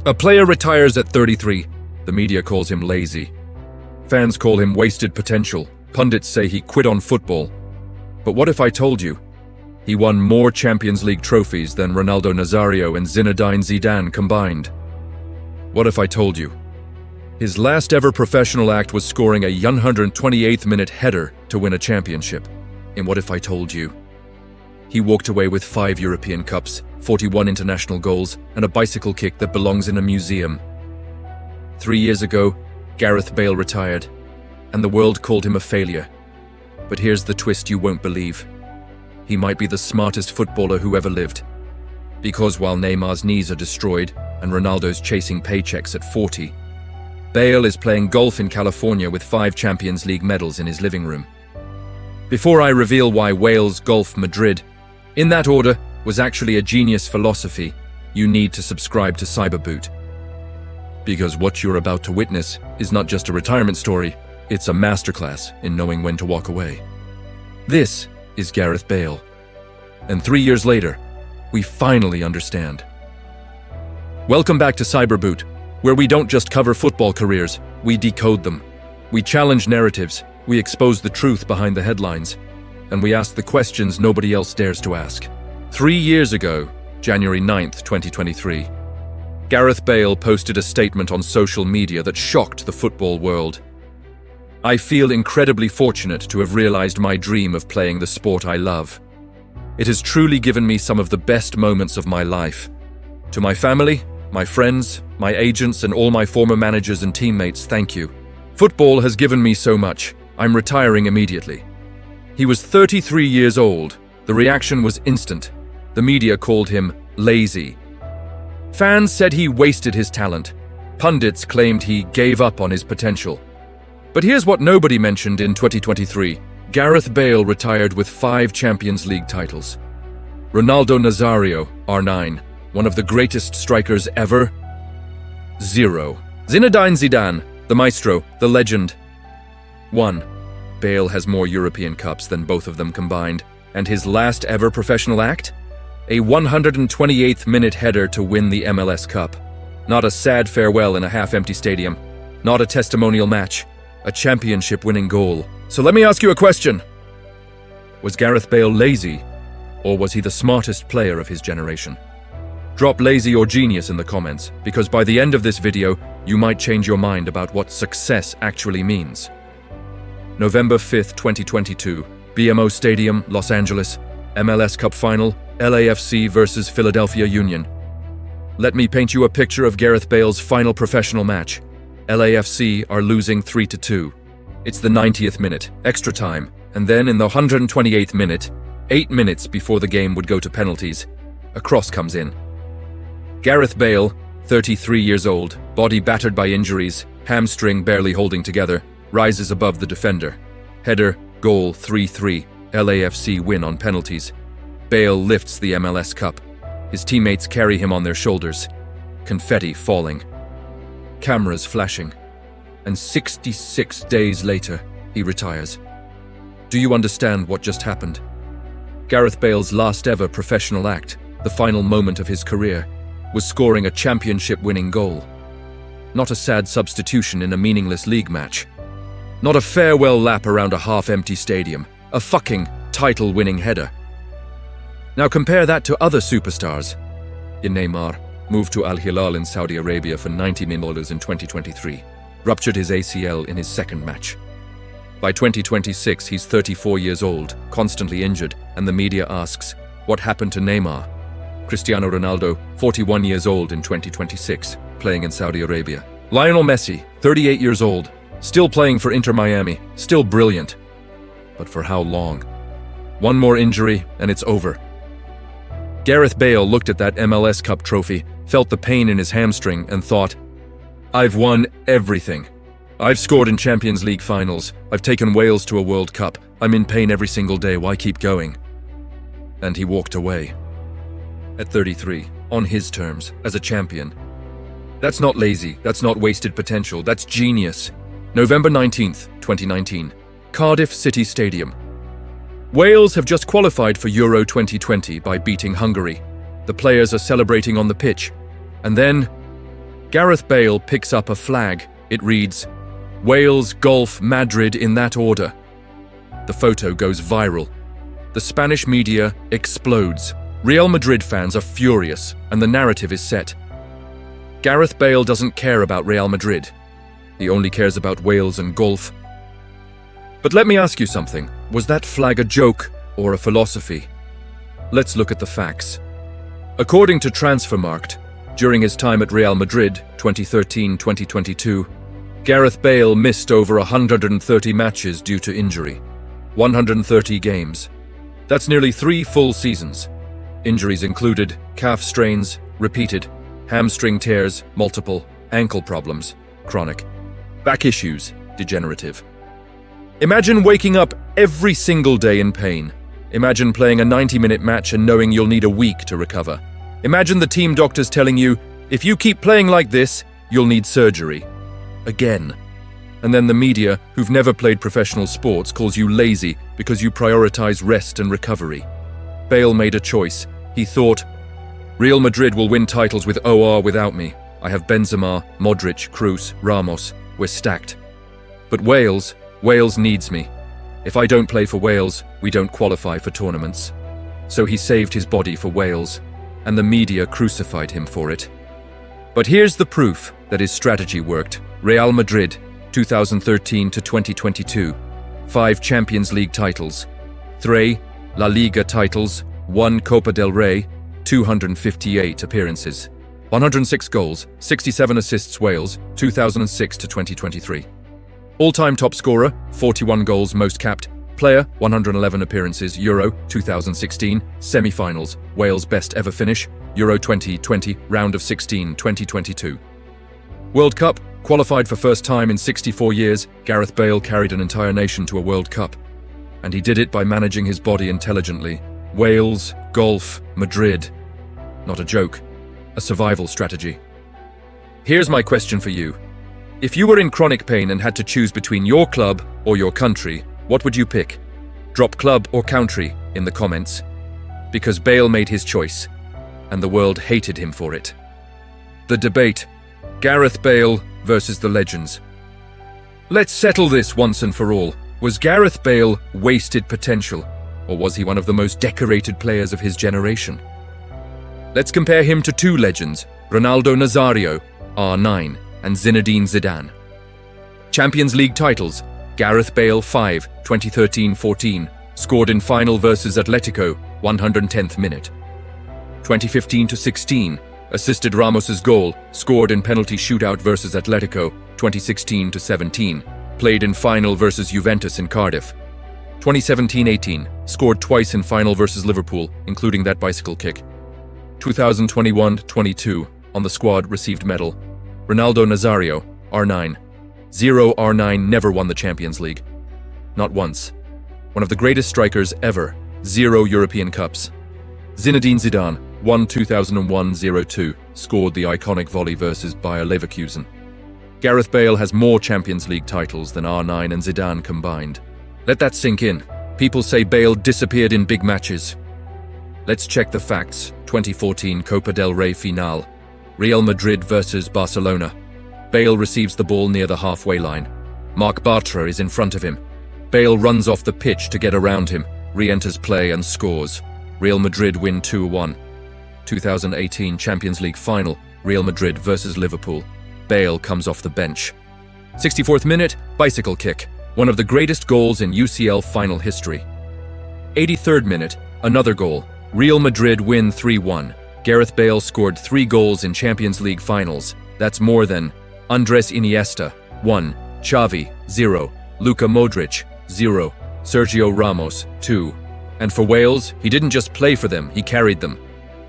A player retires at 33. The media calls him lazy. Fans call him wasted potential. Pundits say he quit on football. But what if I told you he won more Champions League trophies than Ronaldo, Nazário and Zinedine Zidane combined? What if I told you his last ever professional act was scoring a 128th-minute header to win a championship? And what if I told you he walked away with 5 European Cups, 41 international goals, and a bicycle kick that belongs in a museum? 3 years ago, Gareth Bale retired, and the world called him a failure. But here's the twist you won't believe. He might be the smartest footballer who ever lived. Because while Neymar's knees are destroyed and Ronaldo's chasing paychecks at 40, Bale is playing golf in California with 5 Champions League medals in his living room. Before I reveal why Wales golf Madrid, in that order, was actually a genius philosophy, you need to subscribe to Cyberboot. Because what you're about to witness is not just a retirement story, it's a masterclass in knowing when to walk away. This is Gareth Bale. And 3 years later, we finally understand. Welcome back to Cyberboot, where we don't just cover football careers, we decode them. We challenge narratives, we expose the truth behind the headlines, and we ask the questions nobody else dares to ask. 3 years ago, January 9th, 2023, Gareth Bale posted a statement on social media that shocked the football world. I feel incredibly fortunate to have realized my dream of playing the sport I love. It has truly given me some of the best moments of my life. To my family, my friends, my agents, and all my former managers and teammates, thank you. Football has given me so much. I'm retiring immediately. He was 33 years old. The reaction was instant. The media called him lazy. Fans said he wasted his talent. Pundits claimed he gave up on his potential. But here's what nobody mentioned in 2023. Gareth Bale retired with 5 Champions League titles. Ronaldo Nazário, R9, one of the greatest strikers ever, 0. Zinedine Zidane, the maestro, the legend, 1. Bale has more European Cups than both of them combined, and his last ever professional act? A 128th-minute header to win the MLS Cup. Not a sad farewell in a half-empty stadium. Not a testimonial match. A championship-winning goal. So let me ask you a question. Was Gareth Bale lazy, or was he the smartest player of his generation? Drop lazy or genius in the comments, because by the end of this video, you might change your mind about what success actually means. November 5th, 2022, BMO Stadium, Los Angeles, MLS Cup Final, LAFC versus Philadelphia Union. Let me paint you a picture of Gareth Bale's final professional match. LAFC are losing 3-2. It's the 90th minute, extra time, and then in the 128th minute, 8 minutes before the game would go to penalties, a cross comes in. Gareth Bale, 33 years old, body battered by injuries, hamstring barely holding together, rises above the defender. Header, goal, 3-3, LAFC win on penalties. Bale lifts the MLS Cup. His teammates carry him on their shoulders. Confetti falling. Cameras flashing. And 66 days later, he retires. Do you understand what just happened? Gareth Bale's last ever professional act, the final moment of his career, was scoring a championship-winning goal. Not a sad substitution in a meaningless league match. Not a farewell lap around a half-empty stadium. A fucking title-winning header. Now compare that to other superstars. Neymar moved to Al Hilal in Saudi Arabia for $90 million in 2023. Ruptured his ACL in his second match. By 2026, he's 34 years old, constantly injured, and the media asks, what happened to Neymar? Cristiano Ronaldo, 41 years old in 2026, playing in Saudi Arabia. Lionel Messi, 38 years old, still playing for Inter Miami, still brilliant. But for how long? One more injury, and it's over. Gareth Bale looked at that MLS Cup trophy, felt the pain in his hamstring, and thought, I've won everything. I've scored in Champions League finals. I've taken Wales to a World Cup. I'm in pain every single day. Why keep going? And he walked away. At 33, on his terms, as a champion. That's not lazy. That's not wasted potential. That's genius. November 19th, 2019. Cardiff City Stadium. Wales have just qualified for Euro 2020 by beating Hungary. The players are celebrating on the pitch. And then, Gareth Bale picks up a flag. It reads, Wales, Golf, Madrid in that order. The photo goes viral. The Spanish media explodes. Real Madrid fans are furious, and the narrative is set. Gareth Bale doesn't care about Real Madrid. He only cares about Wales and golf. But let me ask you something. Was that flag a joke or a philosophy? Let's look at the facts. According to Transfermarkt, during his time at Real Madrid, 2013-2022, Gareth Bale missed over 130 matches due to injury. 130 games. That's nearly 3 full seasons. Injuries included calf strains, repeated, hamstring tears, multiple, ankle problems, chronic, back issues, degenerative. Imagine waking up every single day in pain. Imagine playing a 90-minute match and knowing you'll need a week to recover. Imagine the team doctors telling you, if you keep playing like this, you'll need surgery. Again. And then the media, who've never played professional sports, calls you lazy because you prioritize rest and recovery. Bale made a choice. He thought, Real Madrid will win titles with OR without me. I have Benzema, Modric, Kroos, Ramos. We're stacked. But Wales needs me. If I don't play for Wales, we don't qualify for tournaments. So he saved his body for Wales, and the media crucified him for it. But here's the proof that his strategy worked. Real Madrid, 2013 to 2022, 5 Champions League titles, 3 La Liga titles, 1 Copa del Rey, 258 appearances, 106 goals, 67 assists. Wales, 2006 to 2023. All-time top scorer, 41 goals, most capped player, 111 appearances. Euro 2016, semi-finals, Wales' best ever finish. Euro 2020, round of 16, 2022. World Cup, qualified for first time in 64 years, Gareth Bale carried an entire nation to a World Cup. And he did it by managing his body intelligently. Wales, golf, Madrid. Not a joke, a survival strategy. Here's my question for you. If you were in chronic pain and had to choose between your club or your country, what would you pick? Drop club or country in the comments. Because Bale made his choice, and the world hated him for it. The debate, Gareth Bale versus the legends. Let's settle this once and for all. Was Gareth Bale wasted potential, or was he one of the most decorated players of his generation? Let's compare him to 2 legends, Ronaldo Nazário, R9, and Zinedine Zidane. Champions League titles, Gareth Bale 5, 2013-14, scored in final versus Atletico, 110th minute. 2015-16, assisted Ramos's goal, scored in penalty shootout versus Atletico, 2016-17, played in final versus Juventus in Cardiff. 2017-18, scored twice in final versus Liverpool, including that bicycle kick. 2021-22, on the squad, received medal. Ronaldo Nazário, R9. 0 R9 never won the Champions League. Not once. One of the greatest strikers ever. 0 European Cups. Zinedine Zidane, 1 2001-02, scored the iconic volley versus Bayer Leverkusen. Gareth Bale has more Champions League titles than R9 and Zidane combined. Let that sink in. People say Bale disappeared in big matches. Let's check the facts. 2014 Copa del Rey finale. Real Madrid versus Barcelona. Bale receives the ball near the halfway line. Marc Bartra is in front of him. Bale runs off the pitch to get around him, re-enters play and scores. Real Madrid win 2-1. 2018 Champions League final, Real Madrid versus Liverpool. Bale comes off the bench. 64th minute, bicycle kick, one of the greatest goals in UCL final history. 83rd minute, another goal. Real Madrid win 3-1. Gareth Bale scored 3 goals in Champions League finals. That's more than Andres Iniesta, 1, Xavi, 0, Luka Modric, 0, Sergio Ramos, 2. And for Wales, he didn't just play for them, he carried them.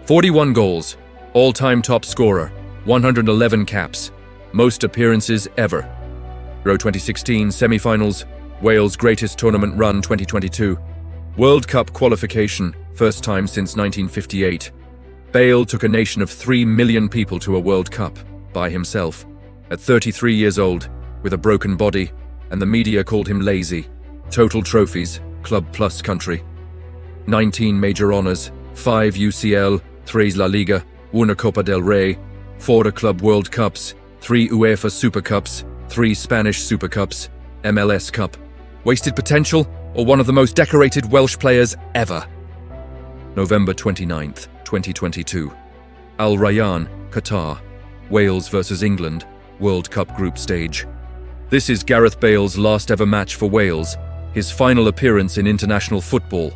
41 goals, all-time top scorer, 111 caps, most appearances ever. Euro 2016 semi-finals, Wales' greatest tournament run 2022. World Cup qualification, first time since 1958. Bale took a nation of 3 million people to a World Cup by himself. At 33 years old, with a broken body, and the media called him lazy. Total trophies, club plus country. 19 major honors, 5 UCL, 3 La Liga, 1 Copa del Rey, 4 Club World Cups, 3 UEFA Super Cups, 3 Spanish Super Cups, MLS Cup. Wasted potential, or one of the most decorated Welsh players ever? November 29th, 2022. Al Rayyan, Qatar. Wales versus England, World Cup group stage. This is Gareth Bale's last ever match for Wales, his final appearance in international football.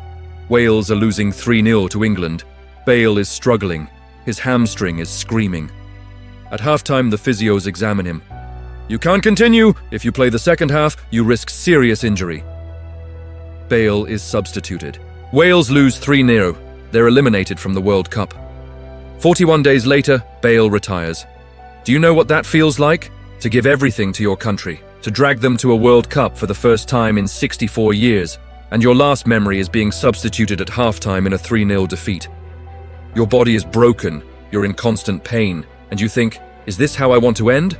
Wales are losing 3-0 to England. Bale is struggling. His hamstring is screaming. At halftime, the physios examine him. "You can't continue. If you play the second half, you risk serious injury." Bale is substituted. Wales lose 3-0. They're eliminated from the World Cup. 41 days later, Bale retires. Do you know what that feels like? To give everything to your country, to drag them to a World Cup for the first time in 64 years, and your last memory is being substituted at halftime in a 3-0 defeat. Your body is broken, you're in constant pain, and you think, is this how I want to end?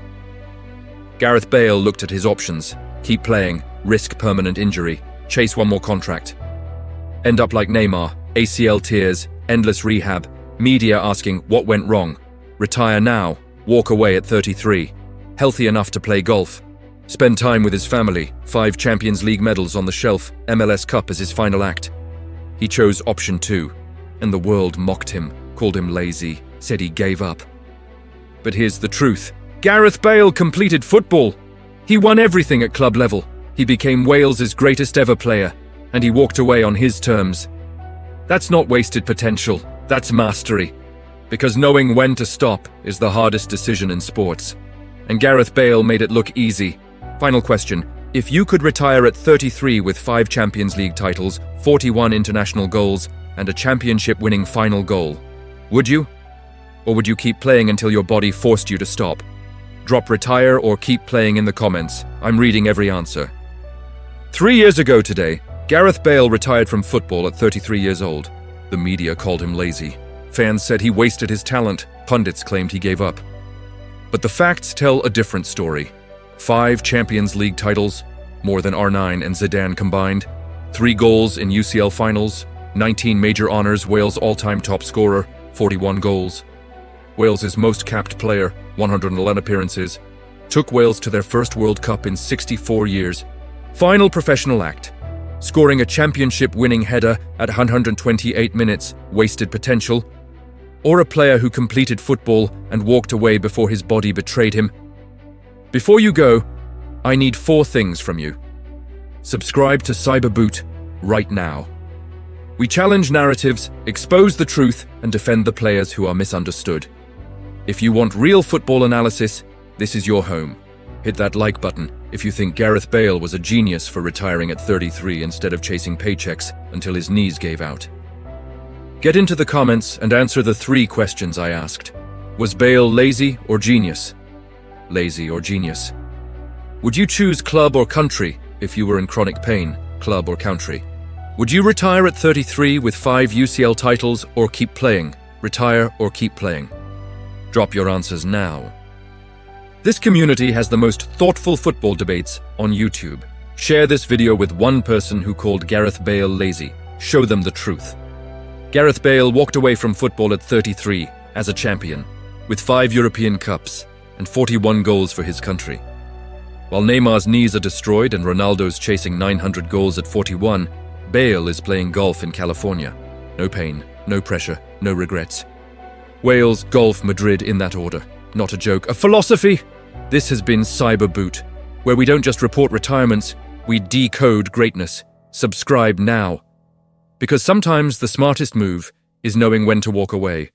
Gareth Bale looked at his options: keep playing, risk permanent injury, chase one more contract. End up like Neymar, ACL tears, endless rehab, media asking what went wrong. Retire now, walk away at 33, healthy enough to play golf. Spend time with his family, 5 Champions League medals on the shelf, MLS Cup as his final act. He chose option 2, and the world mocked him, called him lazy, said he gave up. But here's the truth. Gareth Bale completed football. He won everything at club level. He became Wales's greatest ever player, and he walked away on his terms. That's not wasted potential, that's mastery. Because knowing when to stop is the hardest decision in sports. And Gareth Bale made it look easy. Final question. If you could retire at 33 with 5 Champions League titles, 41 international goals, and a championship-winning final goal, would you? Or would you keep playing until your body forced you to stop? Drop retire or keep playing in the comments. I'm reading every answer. 3 years ago today, Gareth Bale retired from football at 33 years old. The media called him lazy. Fans said he wasted his talent. Pundits claimed he gave up. But the facts tell a different story. 5 Champions League titles, more than R9 and Zidane combined. 3 goals in UCL finals. 19 major honours, Wales' all-time top scorer, 41 goals. Wales' most capped player, 111 appearances. Took Wales to their first World Cup in 64 years. Final professional act. Scoring a championship-winning header at 128 minutes, wasted potential. Or a player who completed football and walked away before his body betrayed him. Before you go, I need 4 things from you. Subscribe to Cyberboot right now. We challenge narratives, expose the truth, and defend the players who are misunderstood. If you want real football analysis, this is your home. Hit that like button if you think Gareth Bale was a genius for retiring at 33 instead of chasing paychecks until his knees gave out. Get into the comments and answer the 3 questions I asked. Was Bale lazy or genius? Lazy or genius? Would you choose club or country if you were in chronic pain, club or country? Would you retire at 33 with 5 UCL titles or keep playing? Retire or keep playing? Drop your answers now. This community has the most thoughtful football debates on YouTube. Share this video with one person who called Gareth Bale lazy. Show them the truth. Gareth Bale walked away from football at 33 as a champion, with 5 European Cups and 41 goals for his country. While Neymar's knees are destroyed and Ronaldo's chasing 900 goals at 41, Bale is playing golf in California. No pain, no pressure, no regrets. Wales, golf, Madrid in that order. Not a joke, a philosophy. This has been Cyberboot, where we don't just report retirements, we decode greatness. Subscribe now. Because sometimes the smartest move is knowing when to walk away.